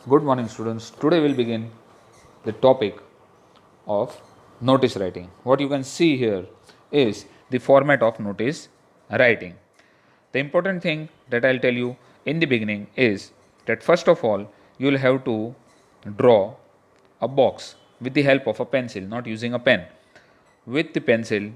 Good morning, students. Today we'll begin the topic of notice writing. What you can see here is the format of notice writing. The important thing that I'll tell you in the beginning is that first of all, you'll have to draw a box with the help of a pencil, not using a pen. With the pencil,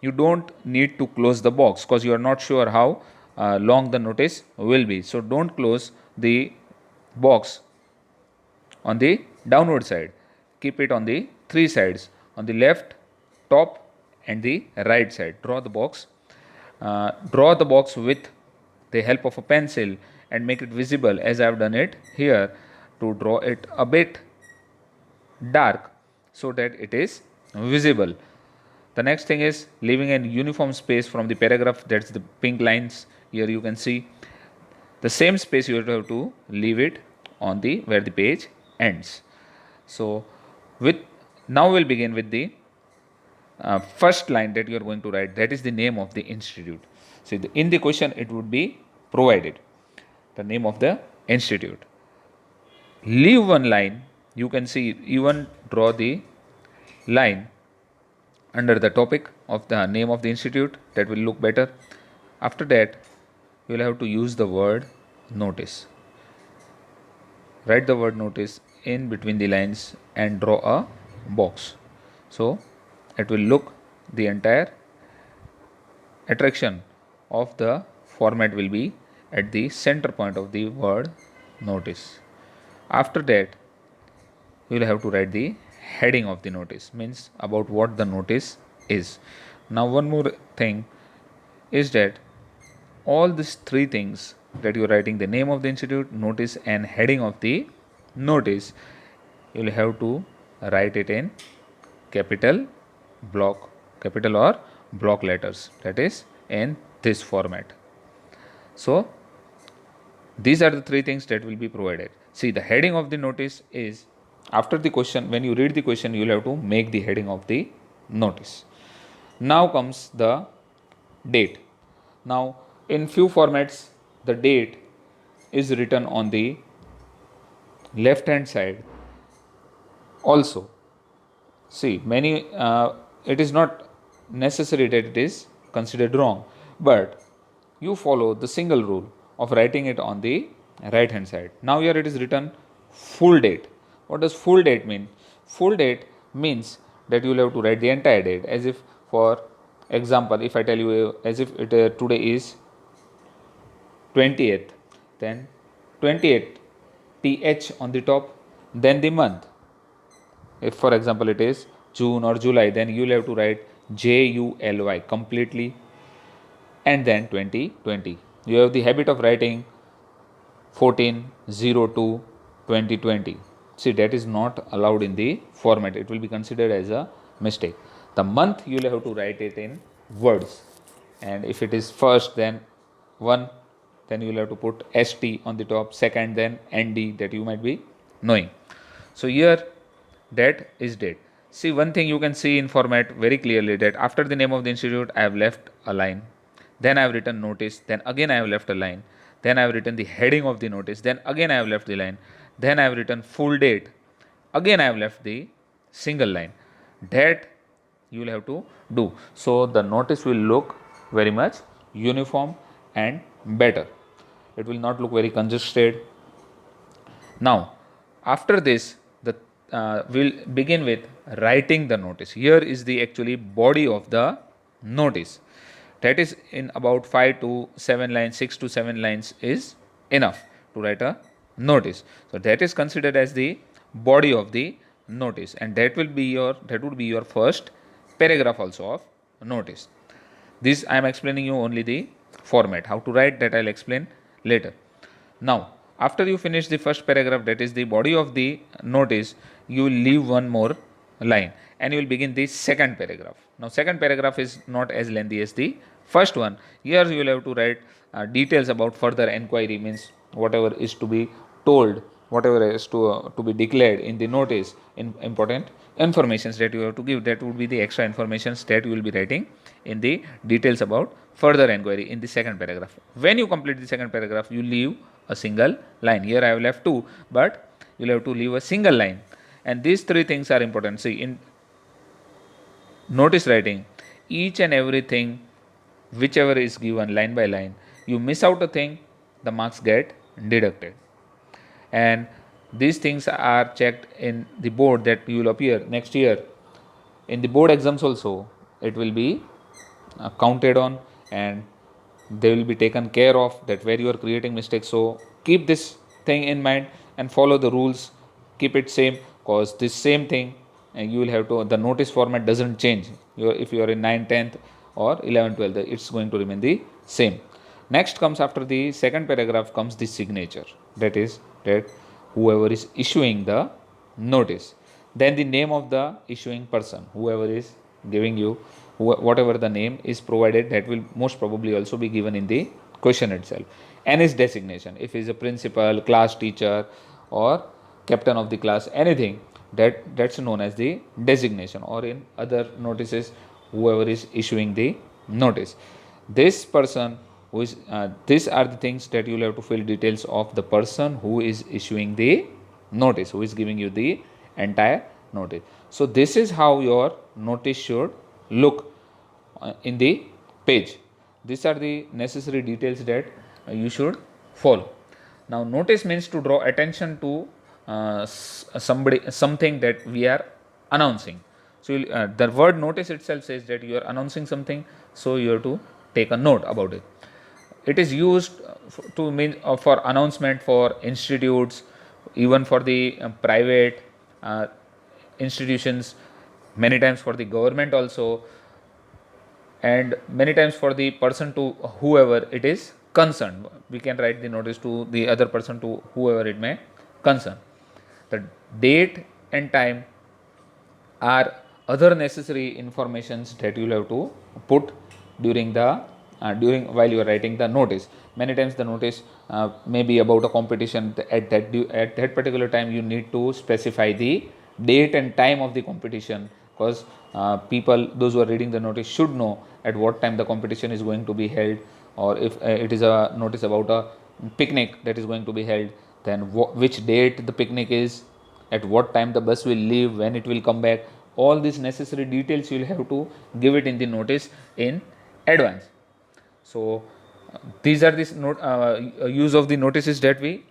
you don't need to close the box because you are not sure how long the notice will be. So don't close the box on the downward side. Keep it on the three sides, on the left, top, and the right side. Draw the box with the help of a pencil and make it visible as I have done it here, to draw it a bit dark so that it is visible. The next thing is leaving a uniform space from the paragraph, that's the pink lines here you can see. The same space you have to leave it on the where the page ends. So with now we'll begin with the first line that you are going to write, that is the name of the institute. See, in the question it would be provided the name of the institute. Leave one line, you can see, even draw the line under the topic of the name of the institute, that will look better. After that, you will have to use the word notice. Write the word notice in between the lines and draw a box. So it will look, the entire attraction of the format will be at the center point of the word notice. After that, you will have to write the heading of the notice, means about what the notice is. Now one more thing is that all these three things that you are writing, the name of the institute, notice, and heading of the notice, you will have to write it in capital or block letters, that is in this format. So these are the three things that will be provided. See, the heading of the notice is after the question. When you read the question, you will have to make the heading of the notice. Now comes the date. Now in few formats, the date is written on the left hand side also. See, many it is not necessary that it is considered wrong, but you follow the single rule of writing it on the right hand side. Now here it is written full date. What does full date mean? Full date means that you will have to write the entire date, as if, for example, if I tell you as if today is 20th, then 28th, th on the top, then the month. If for example it is June or July, then you will have to write JULY completely, and then 2020. You have the habit of writing 14/02/2020. See, that is not allowed in the format. It will be considered as a mistake. The month you will have to write it in words, and if it is first, then 1, then you will have to put ST on the top, second, then ND, that you might be knowing. So here that is date. See, one thing you can see in format very clearly, that after the name of the institute I have left a line, then I have written notice, then again I have left a line, then I have written the heading of the notice, then again I have left the line, then I have written full date, again I have left the single line. That you will have to do, so the notice will look very much uniform and better. It will not look very congested. Now after this, the we'll begin with writing the notice. Here is the actually body of the notice, that is in about 5 to 7 lines, 6 to 7 lines is enough to write a notice. So that is considered as the body of the notice, and that would be your first paragraph also of notice. This I am explaining you only the format. How to write, that I'll explain later. Now after you finish the first paragraph, that is the body of the notice, you will leave one more line and you will begin the second paragraph. Now second paragraph is not as lengthy as the first one. Here you will have to write details about further enquiry, means whatever is to be told, whatever is to be declared in the notice, in important informations that you have to give, that would be the extra informations that you will be writing in the details about further enquiry in the second paragraph. When you complete the second paragraph, you leave a single line. Here I have left two, but you'll have to leave a single line. And these three things are important. See, in notice writing, each and everything, whichever is given line by line, you miss out a thing, the marks get deducted. And these things are checked in the board that you will appear next year. In the board exams also, it will be counted on, and they will be taken care of, that where you are creating mistakes. So keep this thing in mind and follow the rules, keep it same, because this same thing, and you will have to, the notice format doesn't change. If you are in 9th, 10th or 11th, 12th, it's going to remain the same. Next comes, after the second paragraph comes the signature, that is that whoever is issuing the notice. Then the name of the issuing person, whoever is giving you, whatever the name is provided, that will most probably also be given in the question itself. And his designation, if he is a principal, class teacher, or captain of the class, anything, that's known as the designation. Or in other notices, whoever is issuing the notice, this person who is these are the things that you will have to fill details of the person who is issuing the notice, who is giving you the entire notice. So this is how your notice should look in the page. These are the necessary details that you should follow. Now, notice means to draw attention to something that we are announcing. So the word notice itself says that you are announcing something, so you have to take a note about it. It is used to mean for announcement for institutes, even for the private institutions, many times for the government also, and many times for the person to whoever it is concerned. We can write the notice to the other person, to whoever it may concern. The date and time are other necessary informations that you will have to put during the while you are writing the notice. Many times the notice may be about a competition. At that particular time, you need to specify the date and time of the competition, because people, those who are reading the notice, should know at what time the competition is going to be held. Or if it is a notice about a picnic that is going to be held, then which date the picnic is, at what time the bus will leave, when it will come back. All these necessary details you will have to give it in the notice in advance. So these are the use of the notices that we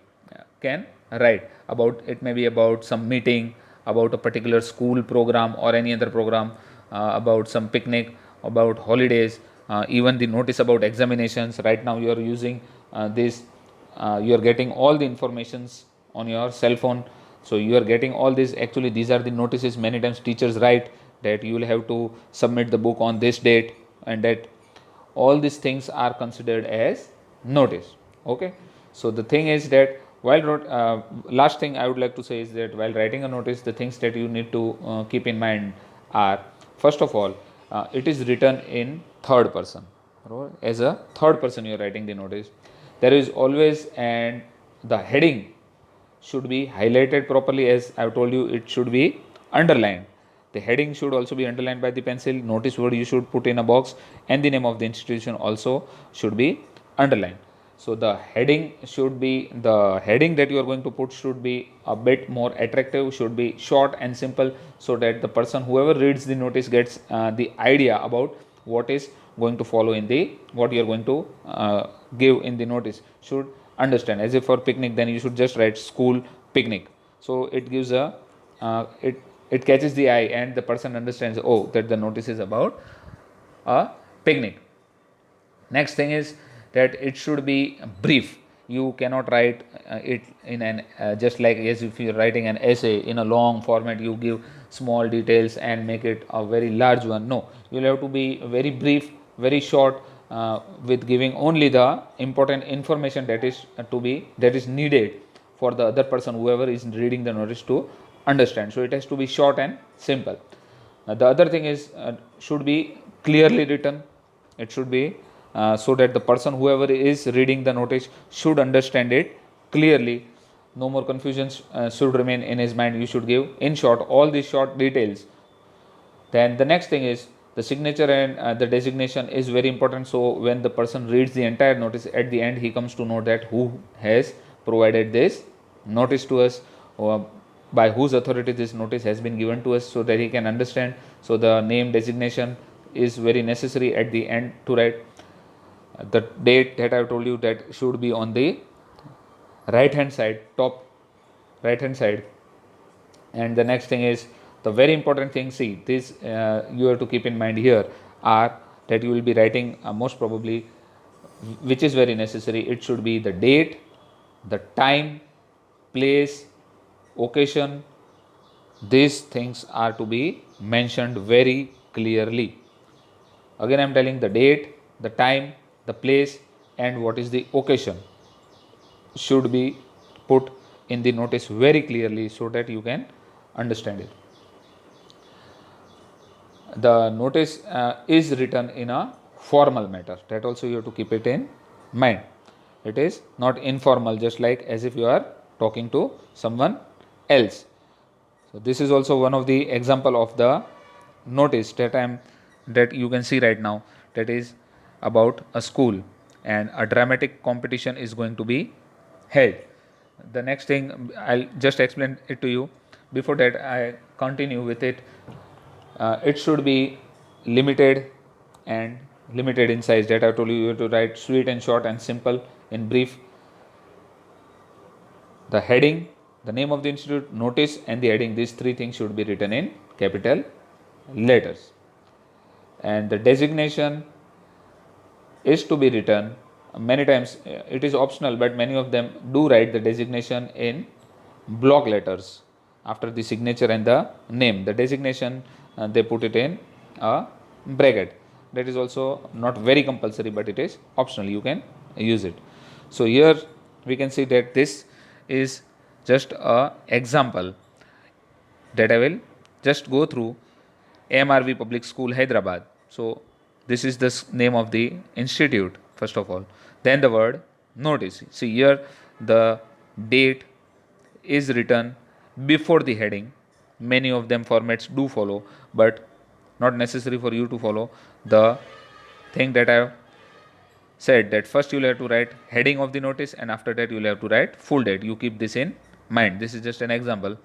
can write about. It may be about some meeting, about a particular school program or any other program, about some picnic, about holidays, even the notice about examinations. Right now you are using this, you are getting all the informations on your cell phone, so you are getting all this. Actually, these are the notices. Many times teachers write that you will have to submit the book on this date, and that all these things are considered as notice. Okay, so the thing is that while last thing I would like to say is that while writing a notice, the things that you need to keep in mind are, first of all, it is written in third person. As a third person you are writing the notice. There is always, and the heading should be highlighted properly. As I have told you, it should be underlined. The heading should also be underlined by the pencil. Notice word you should put in a box, and the name of the institution also should be underlined. So the heading that you are going to put should be a bit more attractive, should be short and simple, so that the person, whoever reads the notice, gets the idea about what is going to follow in the, what you are going to give in the notice, should understand. As if for picnic, then you should just write school picnic. So it gives a it catches the eye, and the person understands, oh, that the notice is about a picnic. Next thing is that it should be brief. You cannot write it in an just like as if you're writing an essay in a long format, you give small details and make it a very large one. No, you'll have to be very brief, very short, with giving only the important information that is needed for the other person, whoever is reading the notice, to understand. So it has to be short and simple. The other thing is should be clearly written. It should be so that the person, whoever is reading the notice, should understand it clearly. No more confusions should remain in his mind. You should give, in short, all these short details. Then the next thing is the signature and the designation is very important. So when the person reads the entire notice, at the end he comes to know that who has provided this notice to us, by whose authority this notice has been given to us, so that he can understand. So the name designation is very necessary at the end to write. The date that I have told you, that should be on the right hand side, top right hand side. And the next thing is the very important thing. See, this you have to keep in mind here are that you will be writing most probably, which is very necessary. It should be the date, the time, place, occasion. These things are to be mentioned very clearly. Again, I am telling the date, the time, the place, and what is the occasion should be put in the notice very clearly, so that you can understand it. The notice is written in a formal matter. That also you have to keep it in mind. It is not informal, just like as if you are talking to someone else. So this is also one of the example of the notice that you can see right now, that is about a school, and a dramatic competition is going to be held. The next thing I'll just explain it to you. Before that I continue with it. It should be limited and limited in size. That I told you, you have to write sweet and short and simple in brief. The heading, the name of the institute, notice, and the heading, these three things should be written in capital letters. And the designation is to be written many times. It is optional, but many of them do write the designation in block letters after the signature and the name. The designation they put it in a bracket. That is also not very compulsory, but it is optional, you can use it. So here we can see that this is just a example that I will just go through. MRV Public School, Hyderabad. So this is the name of the institute first of all. Then the word notice. See here the date is written before the heading. Many of them formats do follow, but not necessary for you to follow. The thing that I have said, that first you will have to write heading of the notice, and after that you will have to write full date. You keep this in mind. This is just an example.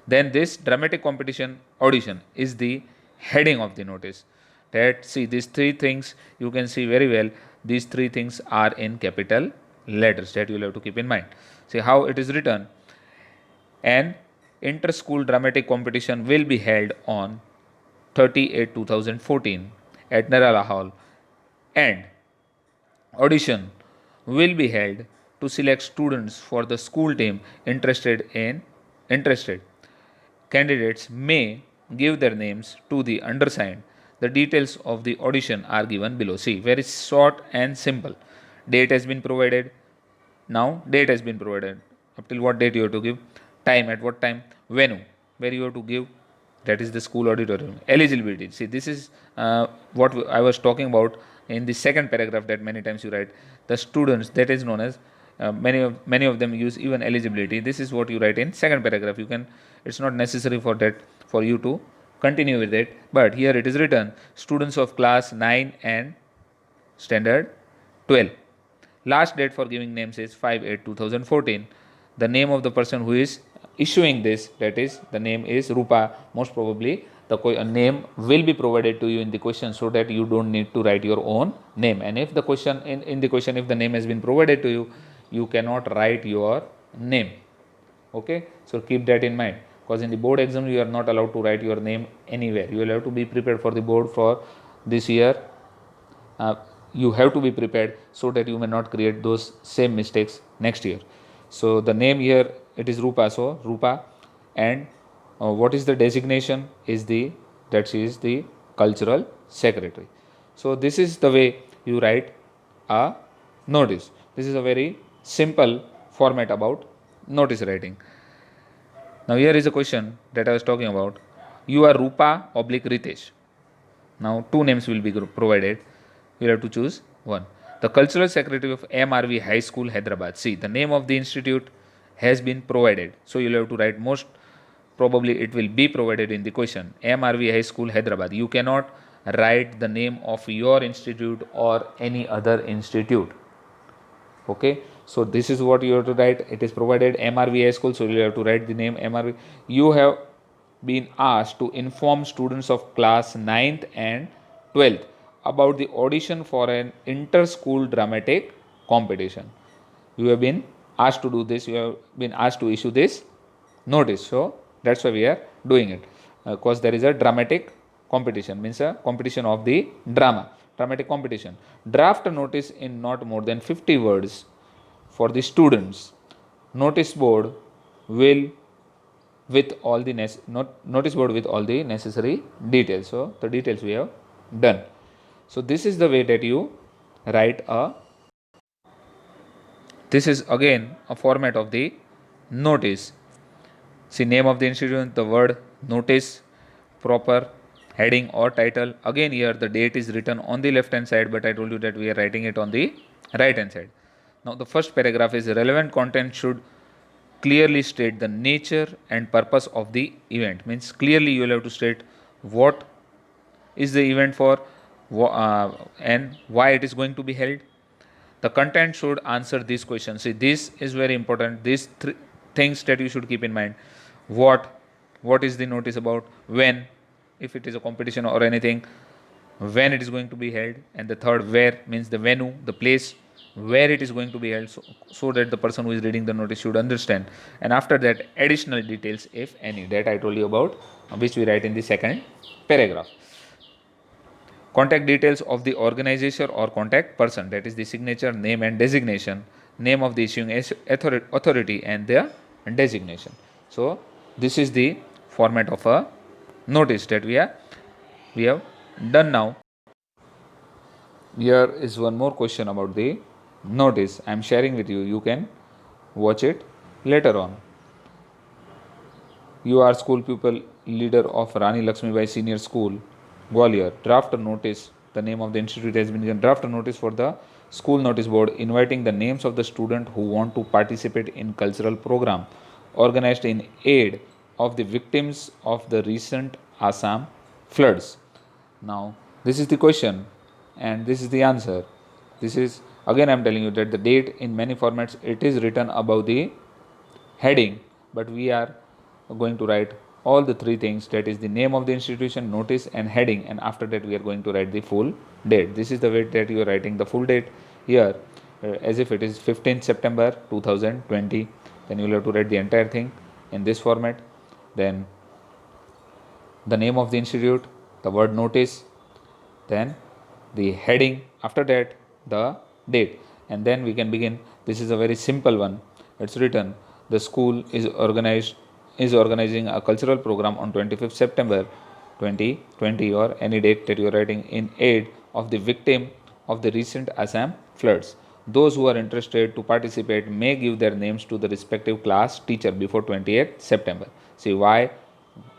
Then this dramatic competition audition is the heading of the notice. That, see, these three things you can see very well. These three things are in capital letters, that you will have to keep in mind. See how it is written. An inter-school dramatic competition will be held on 30/8/2014 at Narala Hall, and audition will be held to select students for the school team. Interested candidates may give their names to the undersigned. The details of the audition are given below. See, very short and simple. Date has been provided. Now date has been provided. Up till what date you have to give? Time, at what time? Venue, where you have to give, that is the school auditorium. Eligibility. See, this is what I was talking about in the second paragraph, that many times you write the students, that is known as many of them use even eligibility. This is what you write in second paragraph. You can, it's not necessary for that for you to continue with it, but here it is written students of class 9 and standard 12. Last date for giving names is 5/8/2014. The name of the person who is issuing this, that is, the name is Rupa. Most probably the name will be provided to you in the question, so that you don't need to write your own name. And if the question in the question, if the name has been provided to you, you cannot write your name. Okay, so keep that in mind, because in the board exam you are not allowed to write your name anywhere. You will have to be prepared for the board for this year. You have to be prepared, so that you may not create those same mistakes next year. So the name here, it is Rupa, so Rupa. And what is the designation? Is the, that she is the cultural secretary. So this is the way you write a notice. This is a very simple format about notice writing. Now here is a question that I was talking about. You are Rupa oblique Ritesh. Now two names will be provided. You will have to choose one. The cultural secretary of MRV High School, Hyderabad. See, the name of the institute has been provided, so you will have to write, most probably it will be provided in the question, MRV High School, Hyderabad. You cannot write the name of your institute or any other institute. Okay, So this is what you have to write. It is provided MRVI school, so you have to write the name MRV. You have been asked to inform students of class 9th and 12th about the audition for an inter-school dramatic competition. You have been asked to do this. You have been asked to issue this notice. So that's why we are doing it, because there is a dramatic competition, means a competition of the dramatic competition. Draft a notice in not more than 50 words for the students. Notice board will with all the notice board with all the necessary details. So the details we have done. So this is the way that you write a. This is again a format of the notice. See, name of the institution, the word notice, proper heading or title. Again here the date is written on the left hand side, but I told you that we are writing it on the right hand side. Now the first paragraph is relevant content should clearly state the nature and purpose of the event. Means clearly you will have to state what is the event for, and why it is going to be held. The content should answer these questions. See, this is very important. These three things that you should keep in mind. What is the notice about, when, if it is a competition or anything, when it is going to be held, and the third, where, means the venue, the place where it is going to be held, so that the person who is reading the notice should understand. And after that, additional details, if any, that I told you about, which we write in the second paragraph. Contact details of the organizer or contact person, that is the signature, name and designation, name of the issuing authority and their designation. So this is the format of a notice that we have done. Now here is one more question about the notice I am sharing with you. You can watch it later on. You are school pupil leader of Rani Lakshmibai Senior School, Gwalior. Draft a notice. The name of the institute has been given. Draft a notice for the school notice board inviting the names of the student who want to participate in cultural program organized in aid of the victims of the recent Assam floods. Now this is the question and this is the answer. This is again I am telling you that the date in many formats it is written above the heading, but we are going to write all the three things, that is the name of the institution, notice and heading, and after that we are going to write the full date. This is the way that you are writing the full date here, as if it is 15th September 2020. Then you will have to write the entire thing in this format. Then the name of the institute, the word notice, then the heading, after that the date, and then we can begin. This is a very simple one. It's written the school is organizing a cultural program on 25th September 2020 or any date that you are writing in aid of the victim of the recent Assam floods. Those who are interested to participate may give their names to the respective class teacher before 28th September. See why,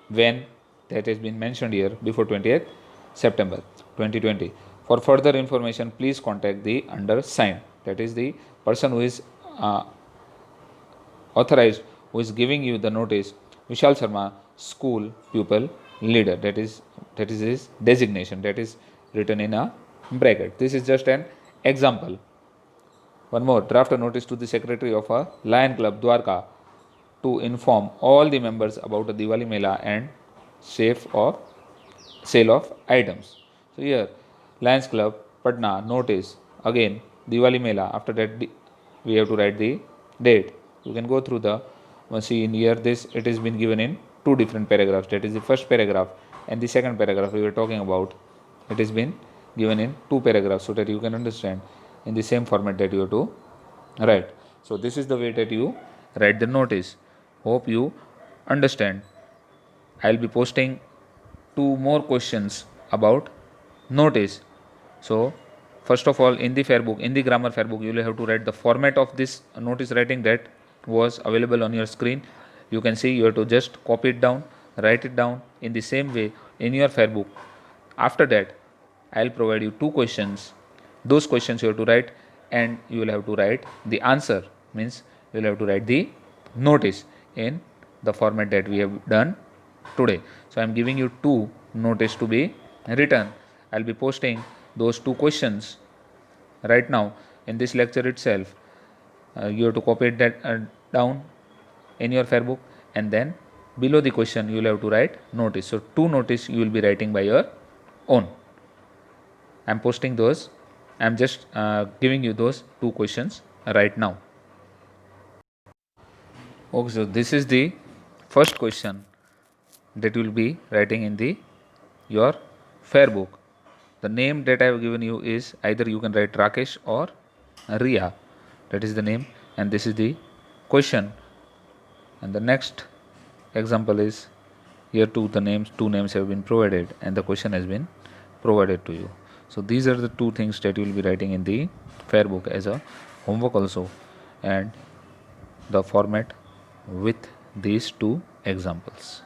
when, that has been mentioned here, before 28th September 2020. For further information, please contact the undersigned, that is the person who is authorized, who is giving you the notice, Vishal Sharma, school pupil leader. That is his designation, that is written in a bracket. This is just an example. One more, draft a notice to the secretary of a Lion Club Dwarka to inform all the members about a Diwali Mela and sale of items. So here, Lions Club Patna notice, again Diwali Mela. After that we have to write the date. You can go through the see in here, this it has been given in two different paragraphs, that is the first paragraph and the second paragraph we were talking about. It has been given in two paragraphs so that you can understand in the same format that you have to write. So this is the way that you write the notice. Hope you understand. I'll be posting two more questions about notice. So first of all, in the fair book, in the grammar fair book, you will have to write the format of this notice writing that was available on your screen. You can see you have to just copy it down, write it down in the same way in your fair book. After that, I'll provide you two questions. Those questions you have to write and you will have to write the answer, means you will have to write the notice in the format that we have done today. So I am giving you two notice to be written. I'll be posting those two questions right now in this lecture itself. you have to copy that down in your Fairbook, and then below the question you will have to write notice. So 2 notice you will be writing by your own. I am posting those. I am just giving you those 2 questions right now. Okay, so this is the first question that you will be writing in the your Fairbook. The name that I have given you is either you can write Rakesh or Ria. That is the name, and this is the question. And the next example is here two names have been provided and the question has been provided to you. So these are the 2 things that you will be writing in the Fairbook as a homework also, and the format with these 2 examples.